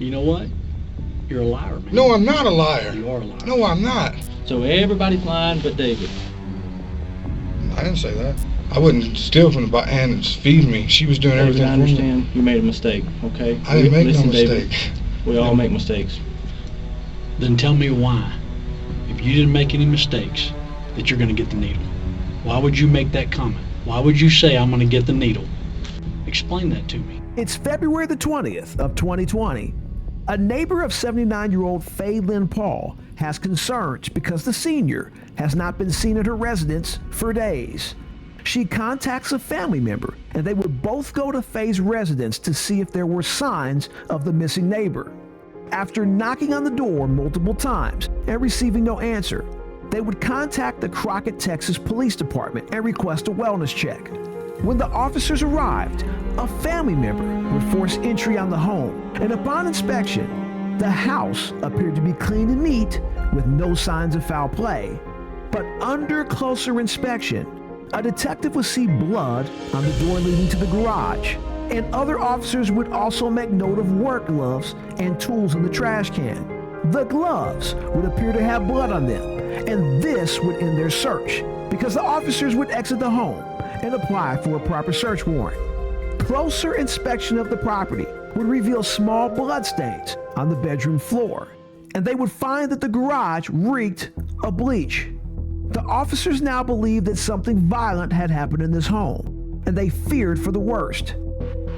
You know what? You're a liar, man. No, I'm not a liar. You are a liar. No, I'm not. So everybody's lying but David. I didn't say that. I wouldn't steal from the hand and feed me. She was doing everything I for me. understand you made a mistake, okay? I didn't make no mistake. David, we all make mistakes. Then tell me why, if you didn't make any mistakes, that you're going to get the needle. Why would you make that comment? Why would you say I'm going to get the needle? Explain that to me. It's February the 20th of 2020. A neighbor of 79-year-old Faye Lynn Paul has concerns because the senior has not been seen at her residence for days. She contacts a family member, and they would both go to Faye's residence to see if there were signs of the missing neighbor. After knocking on the door multiple times and receiving no answer, they would contact the Crockett, Texas Police Department and request a wellness check. When the officers arrived, a family member would force entry on the home, and upon inspection, the house appeared to be clean and neat with no signs of foul play. But under closer inspection, a detective would see blood on the door leading to the garage, and other officers would also make note of work gloves and tools in the trash can. The gloves would appear to have blood on them, and this would end their search because the officers would exit the home and apply for a proper search warrant. Closer inspection of the property would reveal small blood stains on the bedroom floor, and they would find that the garage reeked of bleach. The officers now believed that something violent had happened in this home, and they feared for the worst.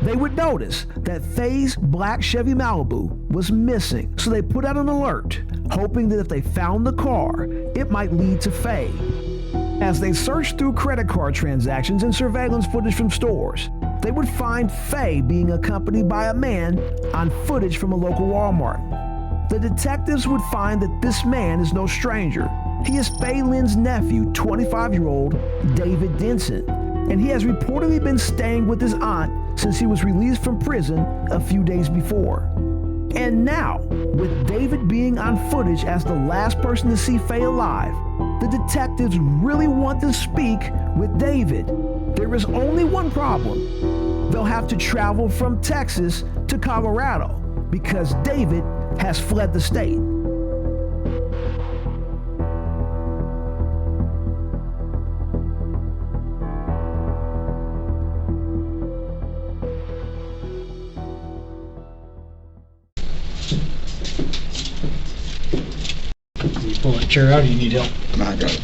They would notice that Faye's black Chevy Malibu was missing, so they put out an alert, hoping that if they found the car, it might lead to Faye. As they searched through credit card transactions and surveillance footage from stores, they would find Faye being accompanied by a man on footage from a local Walmart. The detectives would find that this man is no stranger. He is Faye Lynn's nephew, 25-year-old David Denson, and he has reportedly been staying with his aunt since he was released from prison a few days before. And now, with David being on footage as the last person to see Faye alive, the detectives really want to speak with David. There is only one problem. They'll have to travel from Texas to Colorado because David has fled the state. Can you pull that chair out or you need help? No, I got it.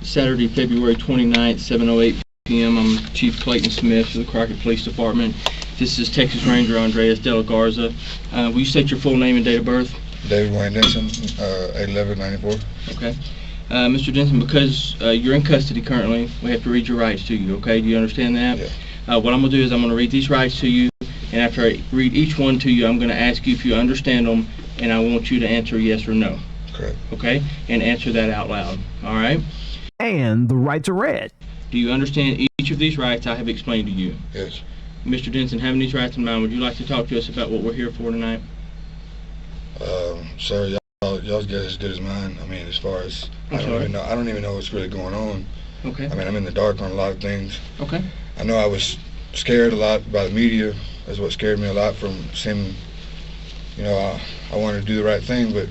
Saturday, February 29th, 7:08 p.m. I'm Chief Clayton Smith of the Crockett Police Department. This is Texas Ranger Andreas De La Garza. Will you state your full name and date of birth? David Wayne Denson, 8/11/94. Okay. Mr. Denson, because you're in custody currently, we have to read your rights to you, okay? Do you understand that? Yeah. What I'm going to do is I'm going to read these rights to you, and after I read each one to you, I'm going to ask you if you understand them, and I want you to answer yes or no. Correct. Okay? And answer that out loud, all right? And the rights are read. Do you understand each of these rights I have explained to you? Yes. Mr. Denson, having these rights in mind, would you like to talk to us about what we're here for tonight? Sir, y'all's guess as good as mine. I mean, as far as I don't even know what's really going on. Okay. I mean, I'm in the dark on a lot of things. Okay. I know I was scared a lot by the media. That's what scared me a lot from seeing, I wanted to do the right thing, but,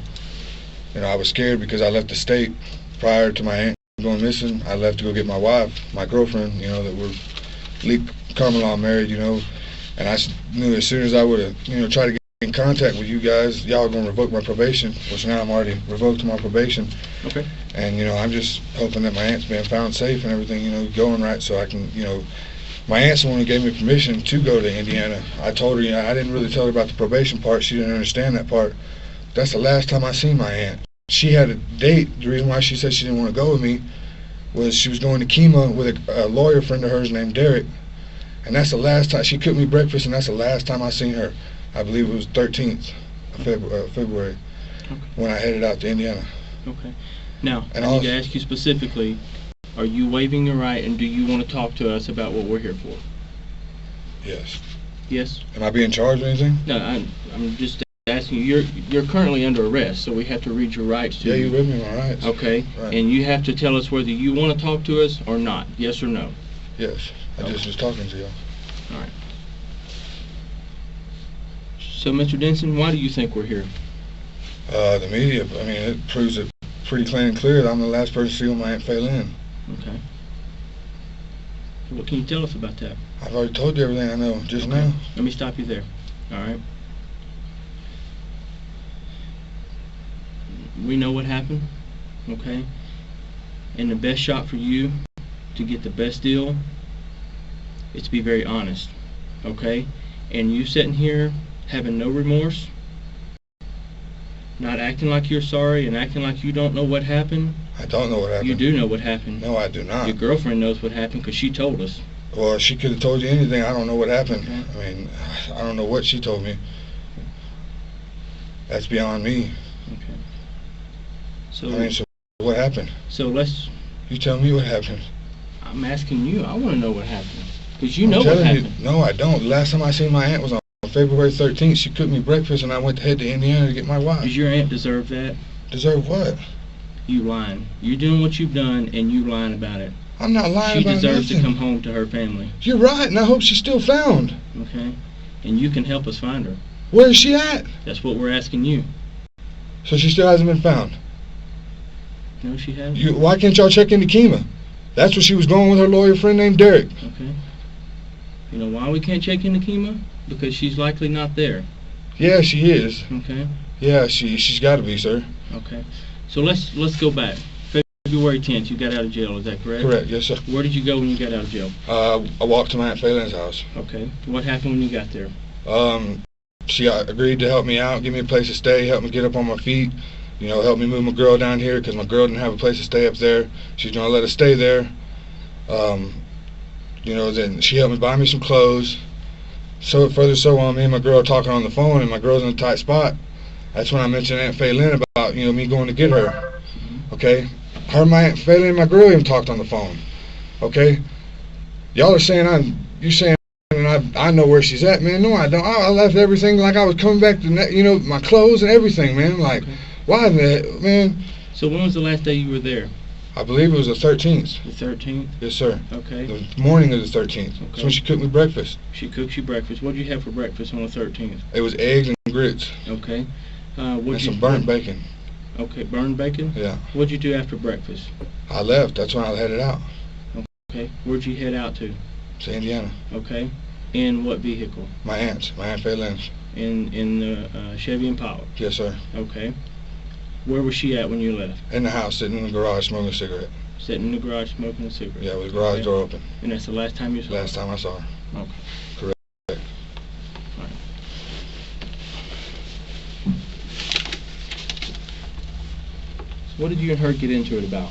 I was scared because I left the state prior to my aunt going missing. I left to go get my wife, my girlfriend, that we're common law married, and I knew as soon as I would have, tried to get in contact with you guys, y'all are going to revoke my probation, which now I'm already revoked my probation. Okay. And, I'm just hoping that my aunt's being found safe and everything, going right so I can, my aunt's the one who gave me permission to go to Indiana. I told her, I didn't really tell her about the probation part. She didn't understand that part. That's the last time I seen my aunt. She had a date. The reason why she said she didn't want to go with me was she was going to chemo with a lawyer friend of hers named Derek. And that's the last time. She cooked me breakfast, and that's the last time I seen her. I believe it was 13th of February okay. when I headed out to Indiana. Okay. Now, and I need to ask you specifically, Are you waiving your right, and do you want to talk to us about what we're here for? Yes. Yes? Am I being charged or anything? No, I'm just asking you. You're currently under arrest, so we have to read your rights to Yeah, you. you read me my rights. Okay, Right. and you have to tell us whether you want to talk to us or not. Yes or no? Yes. I just was talking to y'all. All right. So, Mr. Denson, why do you think we're here? The media, I mean, it proves it pretty clear and clear that I'm the last person to see my Aunt Faye Lynn. Okay. What can you tell us about that? I've already told you everything I know just now. Let me stop you there. All right. We know what happened, okay? And the best shot for you to get the best deal is to be very honest, okay? And you sitting here having no remorse, not acting like you're sorry and acting like you don't know what happened. I don't know what happened. You do know what happened. No, I do not. Your girlfriend knows what happened because she told us. Well, she could have told you anything. I don't know what happened. Okay. I mean, I don't know what she told me. That's beyond me. Okay. So, I mean, so what happened? so let's. You tell me what happened. I'm asking you. I want to know what happened because you I'm know what telling happened. you, no, I don't. The last time I seen my aunt was on February 13th. She cooked me breakfast, and I went to head to Indiana to get my wife. Does your aunt deserve that? Deserve what? You lying. You're doing what you've done, and you lying about it. I'm not lying She about deserves nothing. to come home to her family. You're right, and I hope she's still found. Okay? And you can help us find her. Where is she at? That's what we're asking you. So she still hasn't been found. No, she hasn't. Why can't y'all check into Kima? That's where she was going with her lawyer friend named Derek. Okay. You know why we can't check into Kima? Because she's likely not there. Yeah, she is. Okay? Yeah, she's got to be, sir. Okay. So let's go back. February 10th, you got out of jail. Is that correct? Correct, yes, sir. Where did you go when you got out of jail? I walked to my Aunt Faye Lynn's house. Okay. What happened when you got there? She agreed to help me out, give me a place to stay, help me get up on my feet, you know, help me move my girl down here because my girl didn't have a place to stay up there. She's going to let us stay there. You know, then she helped me buy me some clothes. So further so on, me and my girl talking on the phone, and my girl's in a tight spot. That's when I mentioned Aunt Faye Lynn about, you know, me going to get her. Okay? Her, my Aunt Faye Lynn, and my girl even talked on the phone. Okay? Y'all are saying you're saying I know where she's at, man. No, I don't. I left everything like I was coming back to, you know, my clothes and everything, man. Like, why the, man? So when was the last day you were there? I believe it was the 13th. The 13th? Yes, sir. Okay. The morning of the 13th. That's Okay. when she cooked me breakfast. She cooks you breakfast. What did you have for breakfast on the 13th? It was eggs and grits Okay. and some burnt bacon. Okay, burned bacon? Yeah. What'd you do after breakfast? I left. That's when I headed out Okay. Where'd you head out to? to Indiana. Okay. In what vehicle? My Aunt Faye Lynn's. In the Chevy Impala. Yes, sir. Okay. Where was she at when you left? In the house, sitting in the garage, smoking a cigarette. Sitting in the garage smoking a cigarette. Yeah, with the garage Okay. door open. And that's the last time you saw Last her? time I saw her. Okay. Correct. All right. So what did you and her get into it about?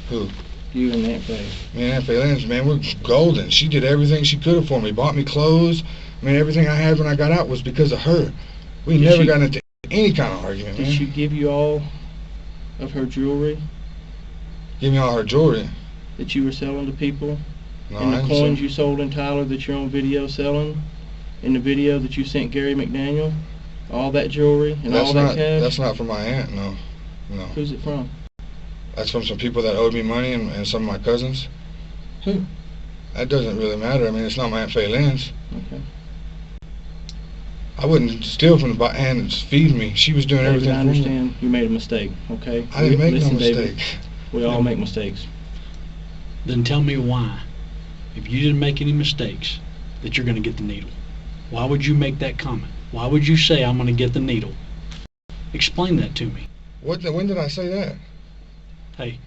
Who? You and Aunt Faye. Me and Aunt Faye Lynn's, man, we're golden. She did everything she could have for me. Bought me clothes. I mean, everything I had when I got out was because of her. We Did never she- got into any kind of argument, Did man. she give you all of her jewelry Give me all her jewelry. that you were selling to people? No, And I the didn't coins say- you sold in Tyler that you're on video selling? In the video that you sent Gary McDaniel? All that jewelry and all that cash? That's not from my aunt, no. No. Who's it from? That's from some people that owed me money and some of my cousins. Who? That doesn't really matter. I mean, it's not my Aunt Faye Lynn's. Okay. I wouldn't steal from the aunt that's feeding me. She was doing David, everything I for me. understand you made a mistake, okay? I didn't make Listen, no mistake. David, we all make mistakes. Then tell me why, if you didn't make any mistakes, that you're going to get the needle. Why would you make that comment? Why would you say, I'm going to get the needle? Explain that to me. When did I say that? Hey,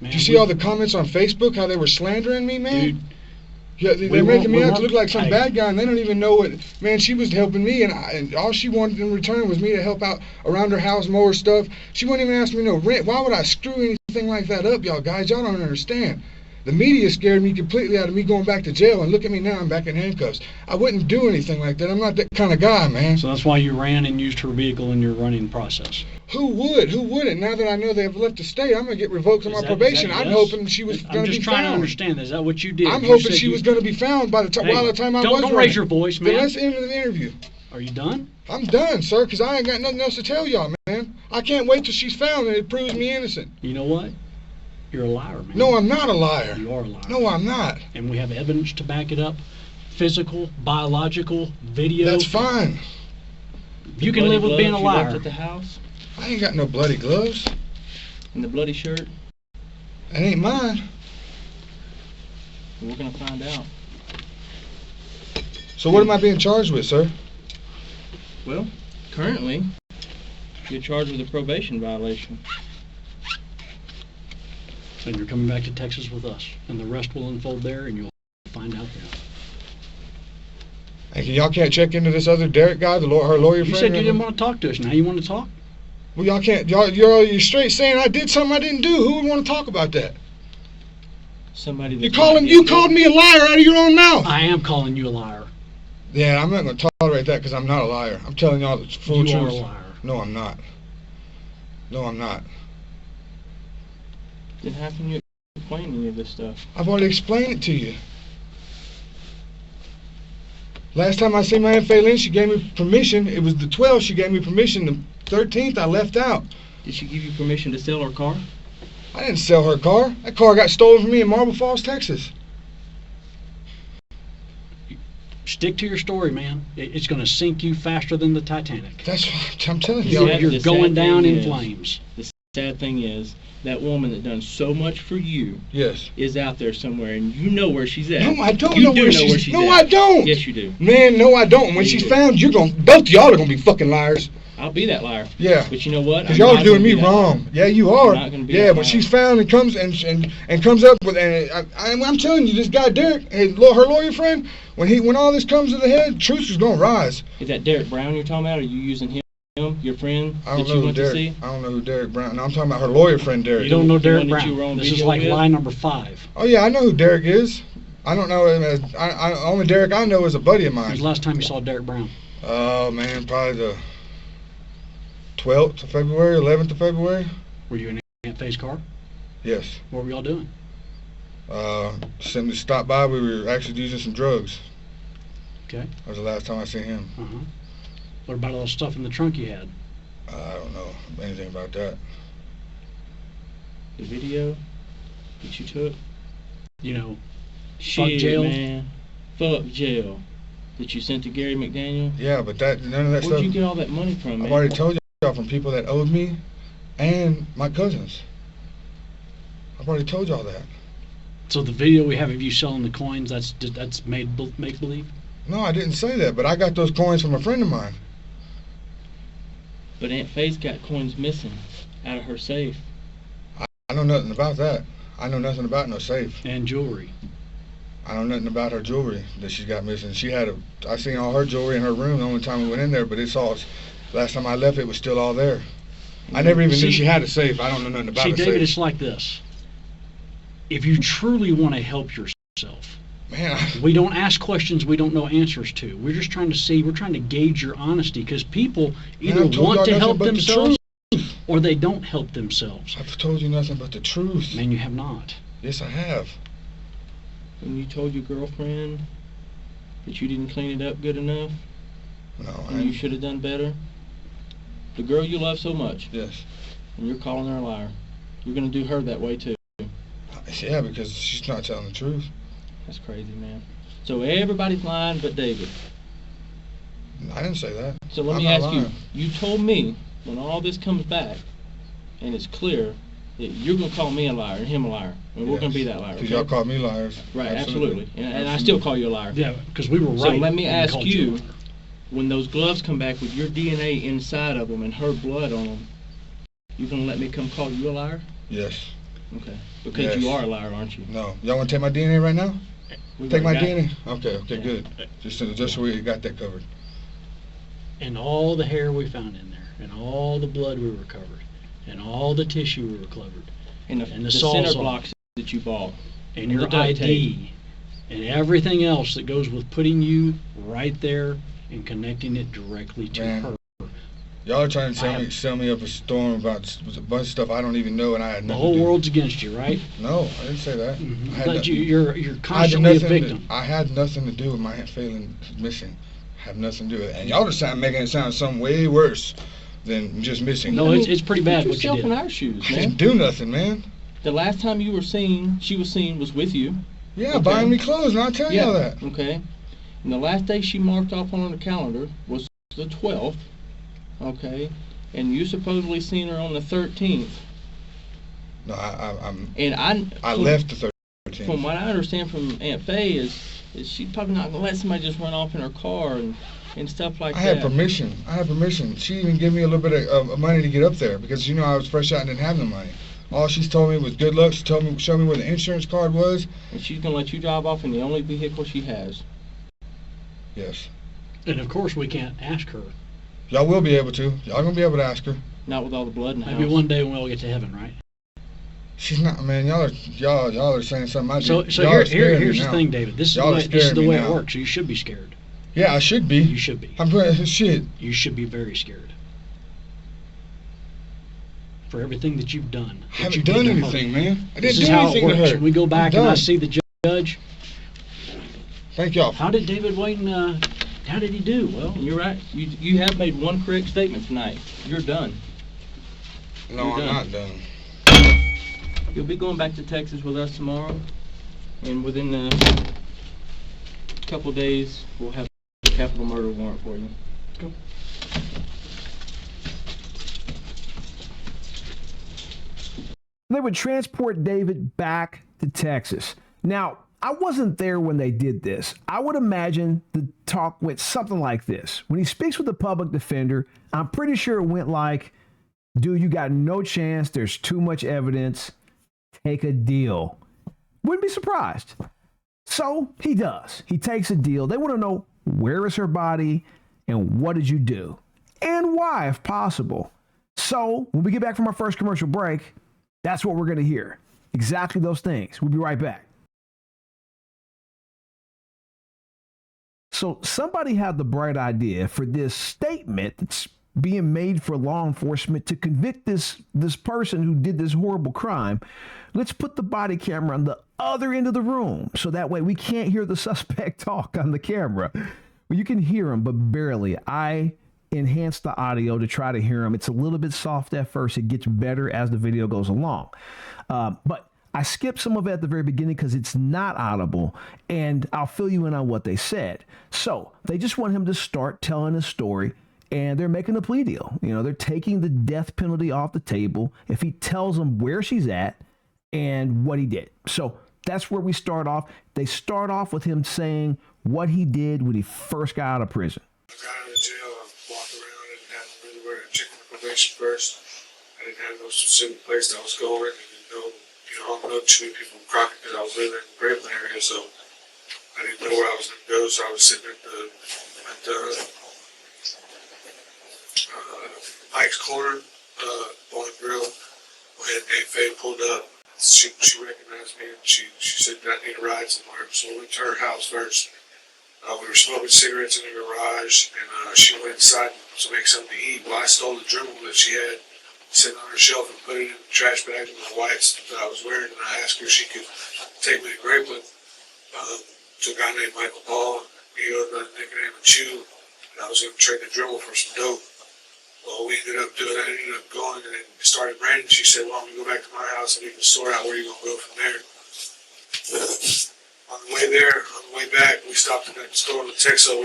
man. Did you see all the comments on Facebook, how they were slandering me, man? Dude, Yeah, we they're making me won't- out to look like some hey. bad guy, and they don't even know what. Man, she was helping me, and all she wanted in return was me to help out around her house, mow her stuff. She wouldn't even ask me no rent. Why would I screw anything like that up, y'all guys? Y'all don't understand. The media scared me completely out of me going back to jail, and look at me now, I'm back in handcuffs. I wouldn't do anything like that. I'm not that kind of guy, man. So that's why you ran and used her vehicle in your running process. Who would? Who wouldn't? Now that I know they have left the state, I'm going to get revoked on my probation. I'm hoping she was going to be found. I'm just trying to understand. Is that what you did? I'm hoping she was going to be found by the time I was running. Don't raise your voice, man. Then let's end the interview. Are you done? I'm done, sir, because I ain't got nothing else to tell y'all, man. I can't wait till she's found and it proves me innocent. You know what? You're a liar, man. No, I'm not a liar. You are a liar. No, I'm not. And we have evidence to back it up. Physical, biological, video. That's fine. You can live with being a liar. Left at the house. I ain't got no bloody gloves. And the bloody shirt. That ain't mine. We're gonna find out. So what am I being charged with, sir? Well, currently, you're charged with a probation violation. And you're coming back to Texas with us. And the rest will unfold there, and you'll find out then. And y'all can't check into this other Derek guy, her lawyer friend? You said you didn't want to talk to us. Now you want to talk? Well, y'all can't. You're straight saying I did something I didn't do. Who would want to talk about that? Somebody. You called me a liar out of your own mouth. I am calling you a liar. Yeah, I'm not going to tolerate that because I'm not a liar. I'm telling y'all the full truth. You are a liar. No, I'm not. No, I'm not. Then how can you explain any of this stuff? I've already explained it to you. Last time I seen my Aunt Faye Lynn, she gave me permission. It was the 12th she gave me permission. The 13th I left out. Did she give you permission to sell her car? I didn't sell her car. That car got stolen from me in Marble Falls, Texas. Stick to your story, man. It's going to sink you faster than the Titanic. That's what I'm telling you. You're going down in flames. The sad thing is, that woman that done so much for you is out there somewhere, and you know where she's at. No, I don't know where she's at. No, I don't. Yes, you do. Man, no, I don't. When she's found, both of y'all are going to be fucking liars. I'll be that liar. Yeah. But you know what? Because y'all are doing me wrong. Yeah, you are. Yeah, when she's found and comes and comes up with, and I'm telling you, this guy Derek, her lawyer friend, when all this comes to the head, truth is going to rise. Is that Derek Brown you're talking about? Or are you using him, your friend that you went to see? I don't know who Derek Brown. No, I'm talking about her lawyer friend Derek. You don't know Derek Brown. This is like lie number 5. Oh yeah, I know who Derek is. I don't know him as. Only Derek I know is a buddy of mine. When was the last time you saw Derek Brown? Oh man, probably the 12th of February, 11th of February. Were you in Aunt Faye's car? Yes. What were y'all doing? Simply stopped by. We were actually using some drugs. Okay. That was the last time I seen him. What about all the stuff in the trunk you had? I don't know anything about that. The video that you took? You know, fuck jail. Man. Fuck jail. That you sent to Gary McDaniel? Yeah, but none of that stuff. Where'd you get all that money from, man? I've already told y'all from people that owed me and my cousins. I've already told y'all that. So the video we have of you selling the coins, that's make believe? No, I didn't say that, but I got those coins from a friend of mine. But Aunt Faye's got coins missing out of her safe. I know nothing about that. I know nothing about no safe. And jewelry. I know nothing about her jewelry that she's got missing. I seen all her jewelry in her room the only time we went in there, but last time I left it was still all there. I never even knew she had a safe. I don't know nothing about a safe. See, David, it's like this. If you truly want to help yourself, man, we don't ask questions we don't know answers to. We're just trying to gauge your honesty, because people either want to help themselves or they don't help themselves. I've told you nothing but the truth. Man, you have not. Yes, I have. When you told your girlfriend that you didn't clean it up good enough, and you should have done better, the girl you love so much, yes, and you're calling her a liar, you're going to do her that way too. Yeah, because she's not telling the truth. That's crazy, man. So everybody's lying but David. I didn't say that. So let me ask you, you told me when all this comes back and it's clear that you're going to call me a liar and him a liar, and we're going to be that liar. Because y'all called me liars. Right, absolutely. And I still call you a liar. Yeah, because we were right. So let me ask you, when those gloves come back with your DNA inside of them and her blood on them, you going to let me come call you a liar? Yes. Okay. Because you are a liar, aren't you? No. Y'all want to take my DNA right now? Take my DNA? Okay, yeah. Good. Just so we got that covered. And all the hair we found in there, and all the blood we recovered, and all the tissue we recovered, and the center blocks that you bought. and the your duct tape. ID and everything else that goes with putting you right there and connecting it directly to Man, her. Y'all are trying to sell me up a storm about a bunch of stuff I don't even know, and I had The nothing whole to do. world's against you, right? No, I didn't say that. I had But nothing- you're constantly a victim. I had nothing to do with my Aunt Faye Lynn missing. I have nothing to do with it. And y'all are making it sound something way worse than just missing. No, it's pretty bad Put what you yourself in did. our shoes, I man. didn't do nothing, man. The last time she was seen was with you. Yeah, Okay. buying me clothes, and I'll tell y'all that. Okay. And the last day she marked off on the calendar was the 12th. Okay. And you supposedly seen her on the 13th. No, And I left the 13th. From what I understand from Aunt Faye is she's probably not gonna let somebody just run off in her car and stuff like I that. had permission. She even gave me a little bit of money to get up there because I was fresh out and didn't have the money. All she's told me was good luck. She showed me where the insurance card was. And she's gonna let you drive off in the only vehicle she has. Yes. And of course we can't ask her. Y'all will be able to. Y'all gonna be able to ask her. Not with all the blood in the Maybe house. one day when we'll get to heaven, right? She's not, man. Y'all are saying something. So here's the thing, David. This is the way it works. So you should be scared. Yeah, I should be. You should be. I'm shit. You should be very scared for everything that you've done. I haven't done anything, man. I This didn't is do how anything it to works. her. When we go back and I see the judge. Thank y'all. How did David Wayne? How did he do? Well, You're right. You have made one correct statement tonight. You're done. No, You're I'm done. not done. You'll be going back to Texas with us tomorrow, and within a couple of days, we'll have a capital murder warrant for you. Go. They would transport David back to Texas. Now, I wasn't there when they did this. I would imagine the talk went something like this. When he speaks with the public defender, I'm pretty sure it went like, dude, you got no chance. There's too much evidence. Take a deal. Wouldn't be surprised. So he does. He takes a deal. They want to know, where is her body and what did you do? And why, if possible. So when we get back from our first commercial break, that's what we're going to hear. Exactly those things. We'll be right back. So somebody had the bright idea for this statement that's being made for law enforcement to convict this person who did this horrible crime. Let's put the body camera on the other end of the room so that way we can't hear the suspect talk on the camera. Well, you can hear him, but barely. I enhanced the audio to try to hear him. It's a little bit soft at first. It gets better as the video goes along. But I skipped some of it at the very beginning because it's not audible, and I'll fill you in on what they said. So they just want him to start telling his story, and they're making a plea deal. They're taking the death penalty off the table if he tells them where she's at and what he did. So that's where we start off. They start off with him saying what he did when he first got out of prison. I got out of jail, I walked around and had really where I checked my probation first. I didn't have no specific place that I was going. I didn't know, I don't know too many people from Crockett because I was living in the Graveland area, so I didn't know where I was going to go. So I was sitting at the Mike's Corner, Bar and Grill, when Aunt Faye pulled up. She recognized me and she said that I need a ride somewhere. So we went to her house first. We were smoking cigarettes in the garage, and she went inside to make something to eat. Well, I stole the Dremel that she had sitting on her shelf and put it in the trash bag with my whites that I was wearing, and I asked her if she could take me to Grapeland to a guy named Michael Paul. He owed a nickname of Chew, and I was going to trade the Dremel for some dope. Well, we ended up doing that. I ended up going, and it started raining. She said, well, I'm going to go back to my house and we can sort out where you're going to go from there. On the way there, on the way back, we stopped at that store in the Texas. I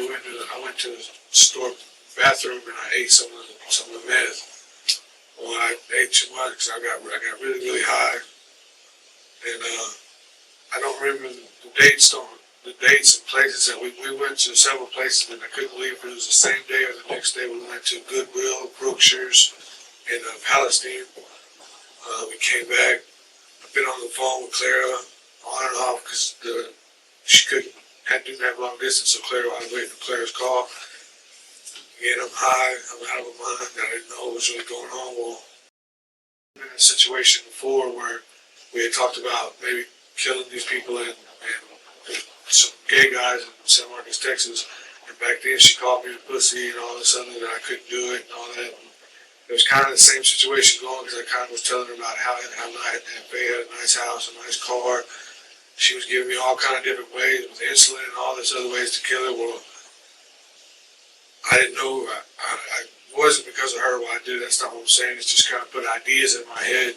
went to the store bathroom and I ate some of the meth. Well, I ate too much because I got really, really high, and I don't remember the dates and places that we went to several places, and I couldn't believe if it was the same day or the next day. We went to Goodwill, Brookshire's, in Palestine. We came back. I've been on the phone with Clara on and off because didn't have long distance, so Clara, I was waiting for Clara's call. Again, I'm high, I'm out of my mind, I didn't know what was really going on. Well, I've been in a situation before where we had talked about maybe killing these people and some gay guys in San Marcos, Texas. And back then she called me a pussy and all this other that I couldn't do it and all that. And it was kind of the same situation going because I kind of was telling her about how Faye had a nice house, a nice car. She was giving me all kind of different ways with insulin and all this other ways to kill her. Well, I didn't know. I wasn't because of her why I did it. That's not what I'm saying. It's just kind of put ideas in my head. And,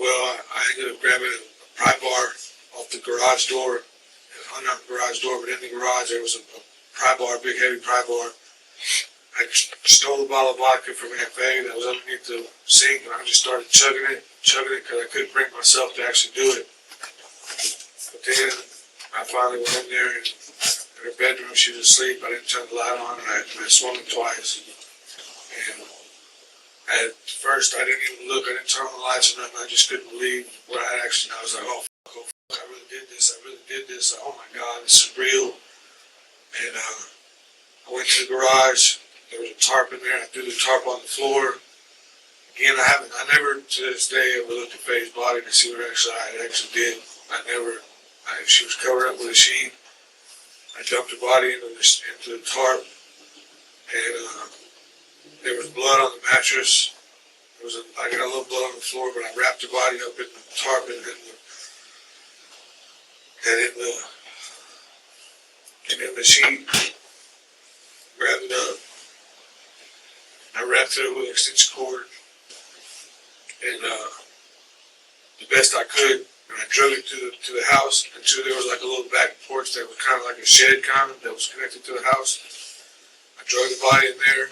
I ended up grabbing a pry bar off the garage door. Not the garage door, but in the garage there was a pry bar, a big heavy pry bar. I stole a bottle of vodka from Aunt Faye that was underneath the sink, and I just started chugging it because I couldn't bring myself to actually do it. But then I finally went in there, and in her bedroom she was asleep. I didn't turn the light on, and I swung it twice. And at first I didn't even look. I didn't turn on the lights or nothing. I just couldn't believe what I actually. I was like, oh fuck, I really did this. I really did this. Oh my God, this is real. And I went to the garage. There was a tarp in there. I threw the tarp on the floor. Again, I never to this day ever looked at Faye's body to see what I actually did. She was covered up with a sheet. I dumped her body into the tarp, and there was blood on the mattress. I got a little blood on the floor, but I wrapped her body up in the tarp and in the sheet. Grabbed it up. I wrapped it up with an extension cord, and the best I could. And I drug it to the house until there was like a little back porch that was kind of like a shed kind of that was connected to the house. I drug the body in there.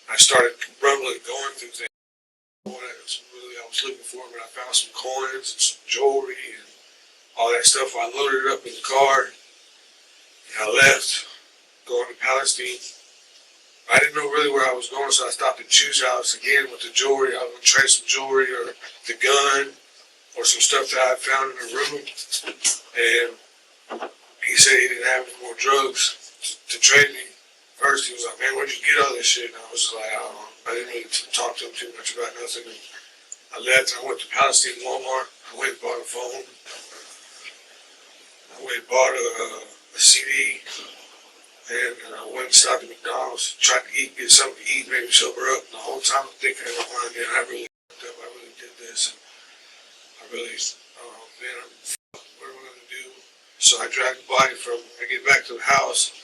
I started rumbling, going through things. What I was looking for, but I found some coins and some jewelry and all that stuff. I loaded it up in the car, and I left, going to Palestine. I didn't know really where I was going, so I stopped at Chu's house again with the jewelry. I was going to trade some jewelry or the gun or some stuff that I had found in the room. And he said he didn't have any more drugs to trade me. First, he was like, man, where'd you get all this shit? And I was like, I don't know. I didn't really talk to him too much about nothing. And I left and I went to Palestine Walmart. I went and bought a phone. I went and bought a CD. And I went and stopped at McDonald's, tried to get something to eat, maybe sober up. And the whole time I'm thinking in my mind, man, I really fucked up. I really did this. And I really, what am I going to do? So I dragged the body I get back to the house.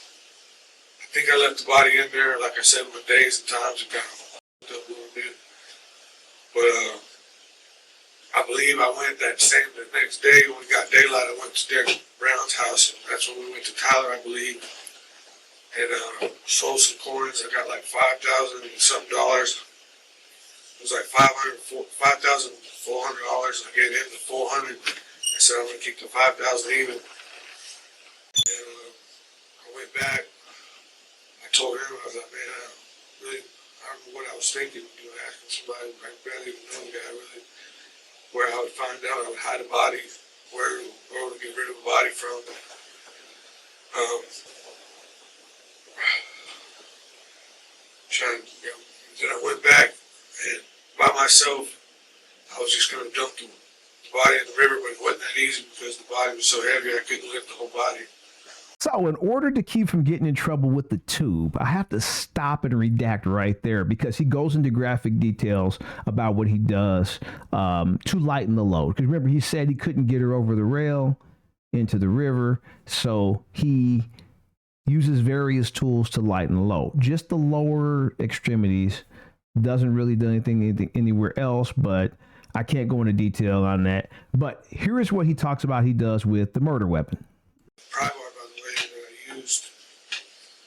I think I left the body in there, like I said, with days and times, and kind of fucked up a little bit. But I believe I went the next day when we got daylight, I went to Derek Brown's house. And that's when we went to Tyler, I believe. And sold some coins. I got like $5,000 and something dollars. It was like $5,400. I gave him the $400. I said I'm gonna keep the $5,000 even. And I went back. I told him, I was like, man, I don't know what I was thinking. Asking somebody I barely even know the guy really, where I would find out. I would hide a body, where I would get rid of a body from. Then I went back, and by myself, I was just going to dump the body in the river, but it wasn't that easy because the body was so heavy I couldn't lift the whole body. So in order to keep from getting in trouble with the tube, I have to stop and redact right there because he goes into graphic details about what he does to lighten the load. Because remember, he said he couldn't get her over the rail into the river, so he uses various tools to lighten the load. Just the lower extremities, doesn't really do anything anywhere else, but I can't go into detail on that. But here is what he talks about he does with the murder weapon. Pry bar, by the way, that I used,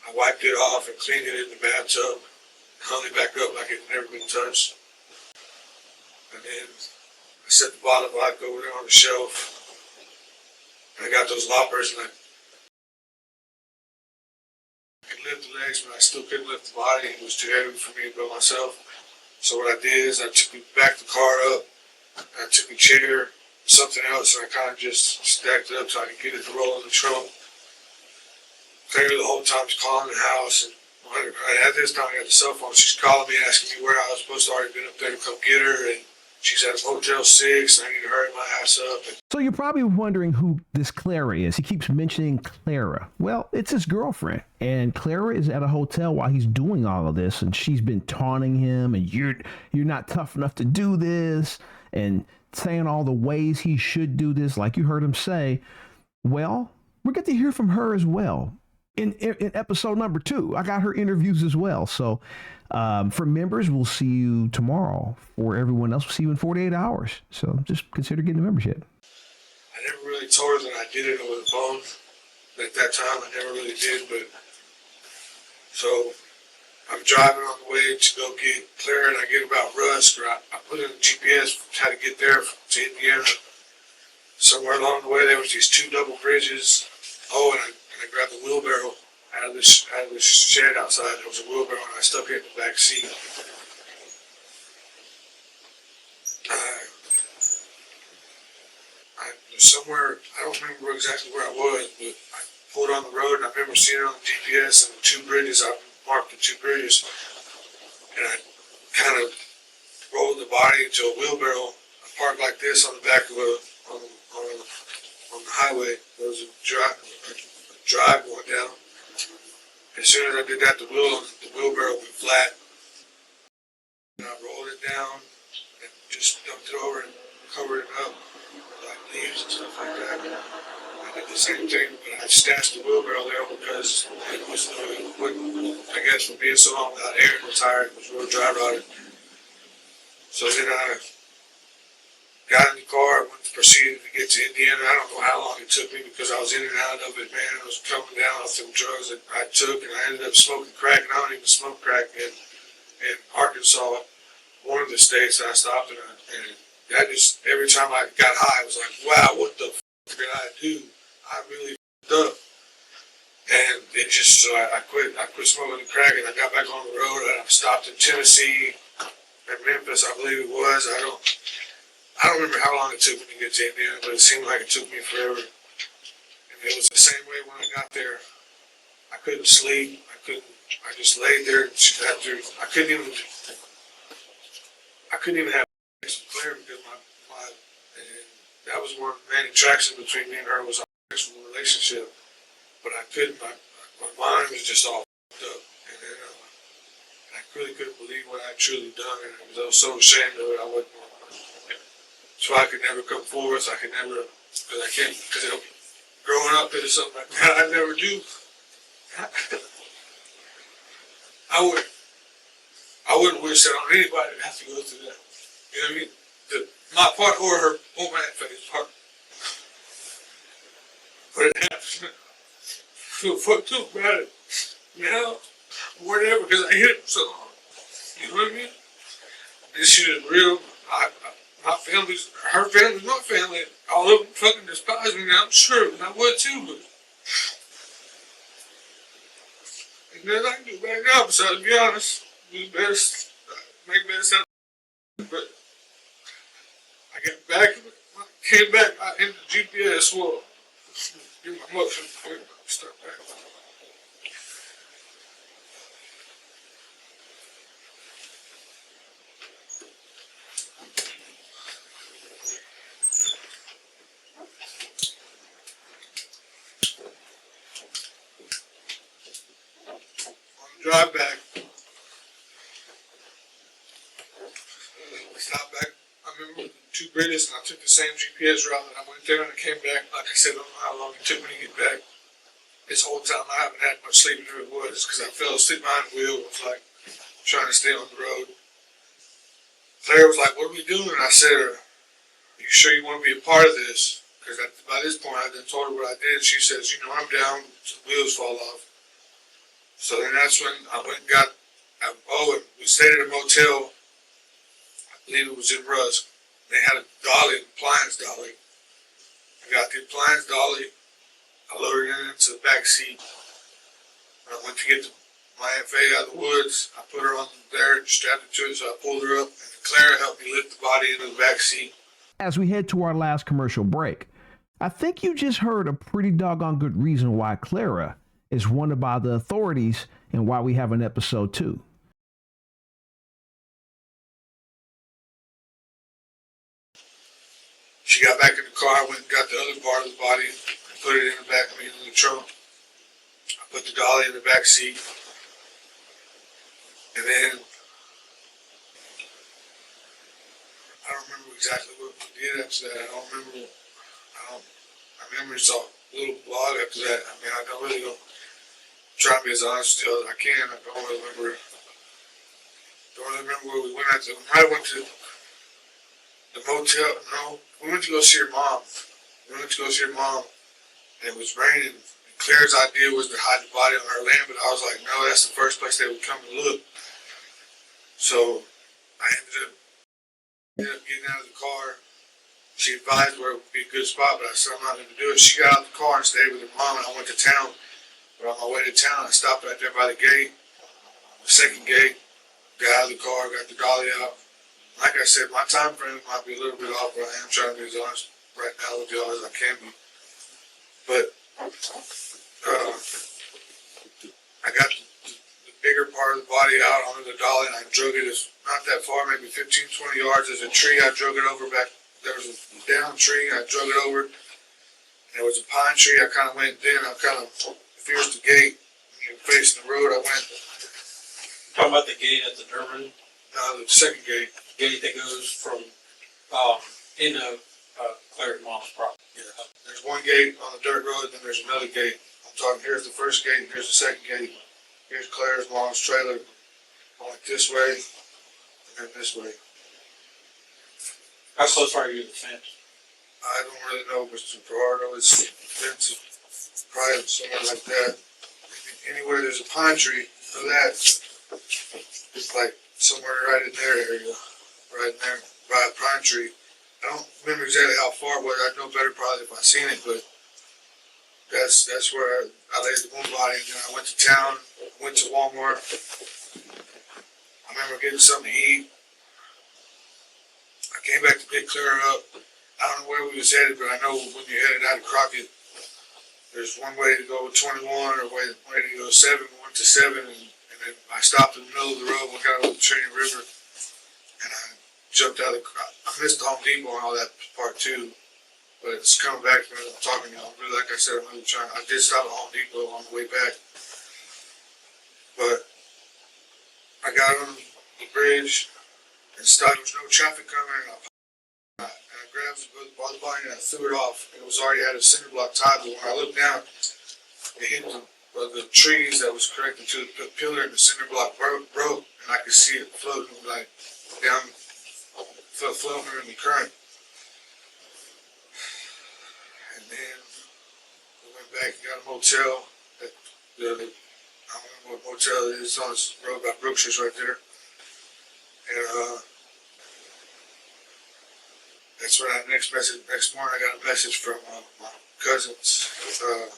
I wiped it off and cleaned it in the bathtub, hung it back up like it had never been touched. And then I set the bottle of vodka over there on the shelf. And I got those loppers and I could lift the legs, but I still couldn't lift the body. It was too heavy for me to by myself. So what I did is I backed the car up. I took a chair, something else, and I kind of just stacked it up so I could get it to roll in the trunk. Clearly the whole time she's calling the house. And at this time I got the cell phone. She's calling me, asking me where I was supposed to already been up there to come get her. And she's at Motel 6, and I need to hurry my ass up. So you're probably wondering who this Clara is. He keeps mentioning Clara. Well, it's his girlfriend. And Clara is at a hotel while he's doing all of this, and she's been taunting him, and you're not tough enough to do this, and saying all the ways he should do this, like you heard him say. Well, we're going to hear from her as well. In episode number 2, I got her interviews as well. So for members, we'll see you tomorrow. For everyone else, we'll see you in 48 hours. So just consider getting a membership. I never really told her that I did it over the phone. At that time, I never really did. But so I'm driving on the way to go get Claire, and I get about Rusk, or I put in the GPS how to get there to Indiana. Somewhere along the way, there was these 2 double bridges. Oh, and I grabbed the wheelbarrow out of this shed outside. There was a wheelbarrow, and I stuck it in the back seat. I was somewhere, I don't remember exactly where I was, but I pulled on the road, and I remember seeing it on the GPS, and the 2 bridges, I marked the 2 bridges, and I kind of rolled the body into a wheelbarrow. I parked like this on the back of on the highway. There was a drive going down. As soon as I did that, the wheelbarrow went flat. And I rolled it down and just dumped it over and covered it up with like leaves and stuff like that. I did the same thing, but I stashed the wheelbarrow there because it was, I guess, from being so long without air and tired, it was real dry rotted. So then I got in the car, proceeded to get to Indiana. I don't know how long it took me because I was in and out of it, man. I was coming down off some drugs that I took, and I ended up smoking crack, and I don't even smoke crack in Arkansas, one of the states that I stopped in. And that just, every time I got high, I was like, wow, what the f*** did I do? I really f***ed up. And it just, so I quit smoking the crack, and I got back on the road, and I stopped in Tennessee, at Memphis, I believe it was. I don't remember how long it took me to get to Indiana, but it seemed like it took me forever. And it was the same way when I got there. I couldn't sleep. I just laid there after. I couldn't even have sex with Claire because and that was one of the main attractions between me and her was our sexual relationship. But I couldn't. My mind was just all f***ed up, and then I really couldn't believe what I had truly done, and I was so ashamed of it. I wasn't. So I could never come forward. I could never, because growing up into something like that, I never do. I wouldn't wish that on anybody to have to go through that. You know what I mean? My part or her, or my Faye's part. But it happens. I feel fucked up about it. Now, whatever, because I hit him so hard. You know what I mean? This shit is real. My family's, her family's my family. All of them fucking despise me now, I'm sure, and I would too, but there's nothing I can do back now besides be honest. Do the best, make best out of it. But I got back, came back in the GPS world. Give my motion before I start back. Drive back. Stop back. I remember 2 bridges, and I took the same GPS route that I went there, and I came back. Like I said, I don't know how long it took me to get back. This whole time I haven't had much sleep in the woods because I fell asleep behind the wheel. It was like trying to stay on the road. Claire was like, "What are we doing?" And I said, "Are you sure you want to be a part of this?" Because by this point I had told her what I did. She says, "You know, I'm down. So the wheels fall off." So then that's when I went and got, and we stayed at a motel, I believe it was in Rusk. They had a dolly, an appliance dolly. I got the appliance dolly, I loaded it into the back seat. When I went to get my Aunt Faye out of the woods, I put her on there and strapped it to it, so I pulled her up, and Clara helped me lift the body into the back seat. As we head to our last commercial break, I think you just heard a pretty doggone good reason why Clara is wanted by the authorities and why we have an episode 2. She got back in the car, went and got the other part of the body, and put it in the back, in the trunk. I put the dolly in the back seat. And then, I don't remember exactly what we did after that. My memory's all a little blog after that. I mean, I don't really go, try to be as honest as I can. I don't really remember where we went after. We might have went to the motel. No, we went to go see her mom. And it was raining. And Claire's idea was to hide the body on her land, but I was like, no, that's the first place they would come and look. So I ended up getting out of the car. She advised where it would be a good spot, but I said I'm not going to do it. She got out of the car and stayed with her mom, and I went to town. But on my way to town, I stopped right there by the gate, the second gate, got out of the car, got the dolly out. Like I said, my time frame might be a little bit off, but I am trying to be as honest right now with y'all as I can be. But I got the bigger part of the body out onto the dolly, and I drug it not that far, maybe 15, 20 yards. There's a tree. I drug it over back. There was a down tree. I drug it over. And there was a pine tree. I kind of went then. I kind of fierced the gate. Facing the road, I went. Talking about the gate at the Durban? No, the second gate. Gate that goes from into Claire's mom's property. Yeah. There's one gate on the dirt road, then there's another gate. I'm talking, here's the first gate, and here's the second gate. Here's Claire's mom's trailer. Going this way, and then this way. How close are you to the fence? I don't really know, Mr. Gerardo. It's Denson, probably somewhere like that. Anywhere there's a pine tree, for that, it's like somewhere right in their area, right in there, by a pine tree. I don't remember exactly how far it was. I'd know better probably if I seen it, but that's where I laid the one body. And then I went to town, went to Walmart. I remember getting something to eat. I came back to pick Clara up. I don't know where we was headed, but I know when you're headed out of Crockett, there's one way to go with 21 or way to go 7. We went to 7, and then I stopped in the middle of the road. We got over the Trinity River, and I jumped out of the car. I missed the Home Depot and all that part too, but it's coming back to me. I'm talking to y'all. Really, like I said, I'm really trying. I did stop at Home Depot on the way back, but I got on the bridge and stopped. There was no traffic coming, and I grabbed the body and I threw it off. It was already had a cinder block tied, but when I looked down, it hit the trees that was connected to the pillar, and the cinder block broke, and I could see it floating like down, floating in the current. And then we went back and got a motel. I don't remember what motel it is. It's on this road by Brookshire's right there. And that's when next morning I got a message from my cousins. I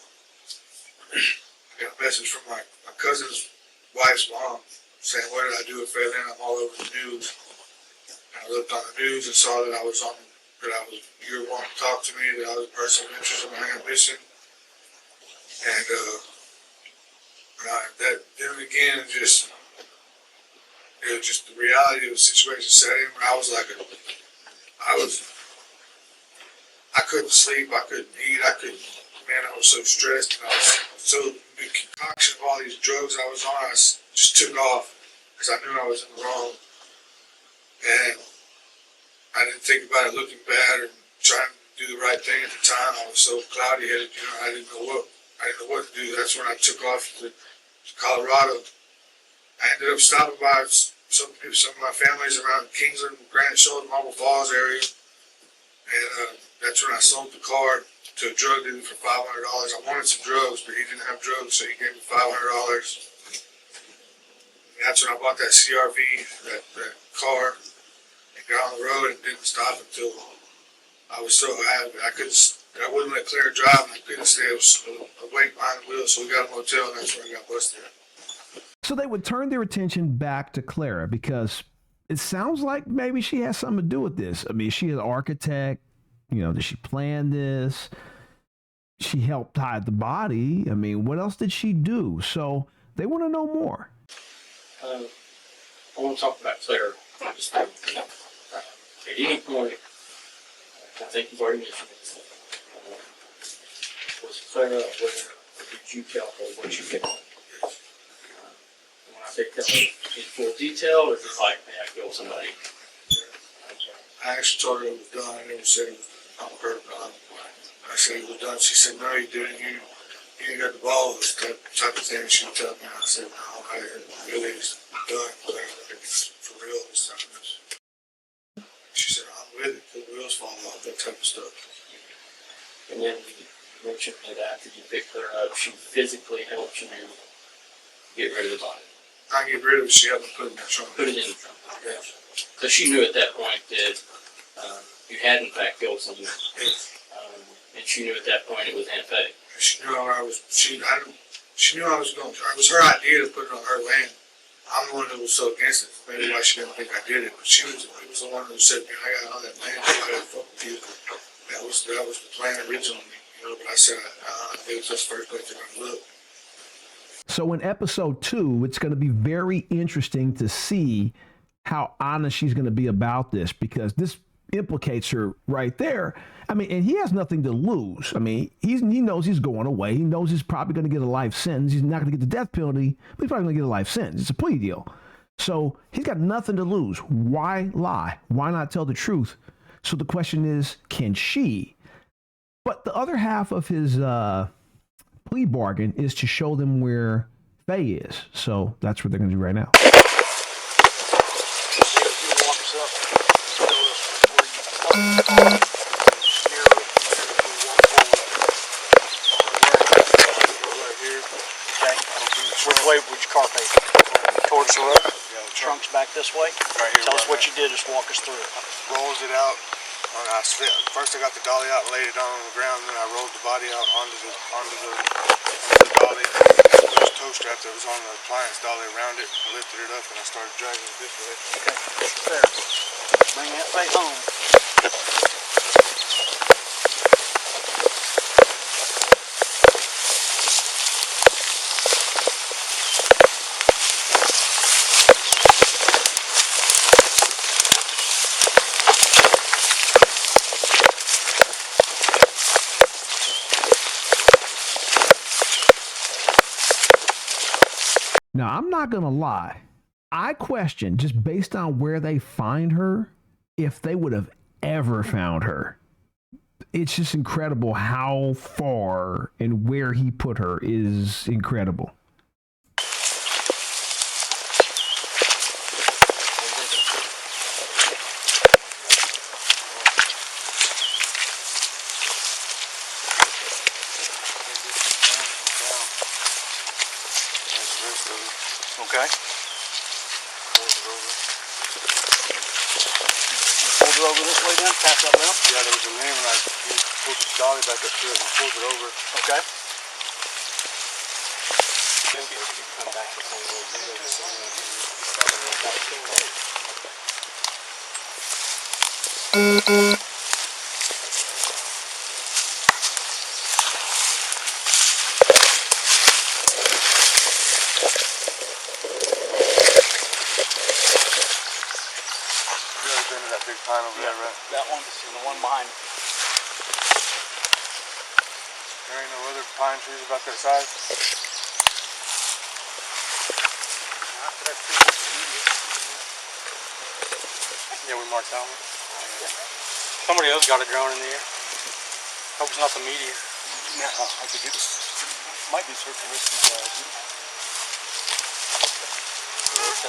got a message from my cousin's wife's mom saying, "What did I do with Faye Lynn? I'm all over the news." And I looked on the news and saw that you were wanting to talk to me, that I was a person of interest in my aunt missing. And that then again, it was just the reality of the situation set in where I couldn't sleep, I couldn't eat, I was so stressed, and I was so, the concoction of all these drugs I was on, I just took off, because I knew I was in the wrong, and I didn't think about it looking bad, or trying to do the right thing at the time. I was so cloudy-headed, I didn't know what to do. That's when I took off to Colorado. I ended up stopping by some of my families around Kingsland, Granite Shoals, Marble Falls area, and that's when I sold the car to a drug dealer for $500. I wanted some drugs, but he didn't have drugs, so he gave me $500. And that's when I bought that CRV, that car, and got on the road and didn't stop until I was so happy. I wouldn't let Claire drive, and I couldn't stay awake behind the wheel, so we got a motel, and that's where I got busted. So they would turn their attention back to Clara because it sounds like maybe she has something to do with this. I mean, is she an architect? Did she plan this? She helped hide the body. I mean, what else did she do? So they want to know more. I want to talk about Claire. At any point, I think you've already mentioned it. Was it clear up where did you tell her what you found? When I say tell her in full detail, or is it like, hey, I killed somebody? I actually told her it was done. I never said it was on her. I said it was done. She said, no, you didn't. You ain't got the balls, that type of thing. She would tell me. I said, no, I really it's done. It's for real this time. She said, I'm with it. The wheels fall off, that type of stuff. And then you mentioned that after you picked her up, she physically helped you get rid of the body. I get rid of it. She had me put it in the trunk. Put it in the trunk. Yeah. So she knew at that point that you had in fact killed someone. And she knew at that point it was Aunt Faye. She knew I was. She knew I was going. It was her idea to put it on her land. I'm the one that was so against it. Maybe why she didn't think I did it, but she was. It was the one who said, "Man, I got all that land. I got to fuck with you." That was the plan originally, But I said, it was just first place they're gonna look. So in episode 2, it's going to be very interesting to see how honest she's going to be about this, because this implicates her right there. I mean, and he has nothing to lose. I mean, he knows he's going away. He knows he's probably going to get a life sentence. He's not going to get the death penalty, but he's probably going to get a life sentence. It's a plea deal. So he's got nothing to lose. Why lie? Why not tell the truth? So the question is, can she? But the other half of his plea bargain is to show them where Faye is. So that's what they're going to do right now. Which way would your car face? Towards the road? Yeah, the trunk's back this way? Right here. Tell us what you did, just walk us through it. Rolls it out. First I got the dolly out and laid it on the ground, then I rolled the body out onto the dolly. There was a tow strap that was on the appliance dolly around it. I lifted it up and I started dragging it this way. Okay, fair. Bring that Faye home. Now, I'm not going to lie. I question, just based on where they find her, if they would have ever found her. It's just incredible how far and where he put her is incredible. Okay. Pulled it over this way then? Pass that down? Yeah, there was a limb and I pulled the dolly back up to it and pulled it over. Okay. That big pine over there, right? That one and the one behind it. There ain't no other pine trees about that size. Yeah, we marked that one. Somebody else got it growing in the air. Hope it's not the meteor. Yeah, I think it might be certain risky. I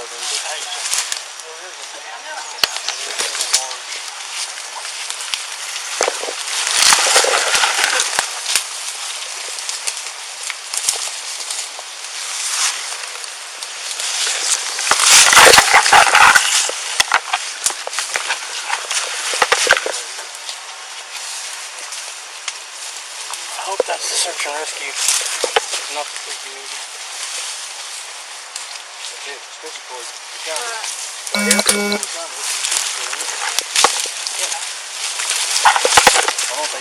hope that's the search and rescue. Not the freaking meteor. Okay, special cord.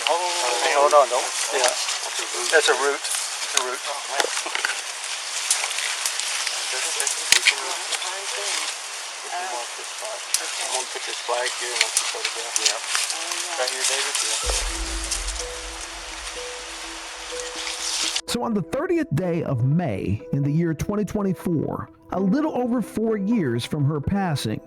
Hold on, don't. Yeah. That's a root. It's a root. Oh, man. If you mark this spot. Okay. I'm gonna put this flag here and that's the photograph. Yep. Right here, David? Yeah. So on the 30th day of May in the year 2024, a little over 4 years from her passing,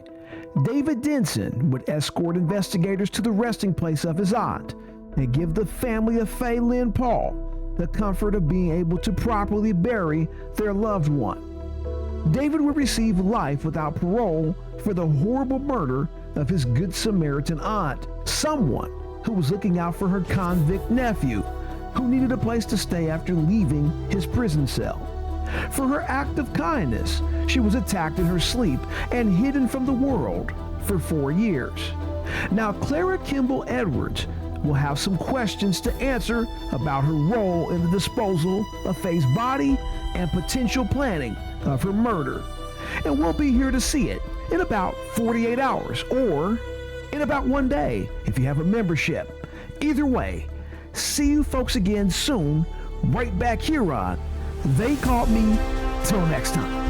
David Denson would escort investigators to the resting place of his aunt and give the family of Faye Lynn Paul the comfort of being able to properly bury their loved one. David would receive life without parole for the horrible murder of his Good Samaritan aunt, someone who was looking out for her convict nephew, who needed a place to stay after leaving his prison cell. For her act of kindness, she was attacked in her sleep and hidden from the world for 4 years. Now, Clara Kimball Edwards will have some questions to answer about her role in the disposal of Faye's body and potential planning of her murder. And we'll be here to see it in about 48 hours or in about 1 day if you have a membership. Either way, see you folks again soon, right back here on They Caught Me. Till next time.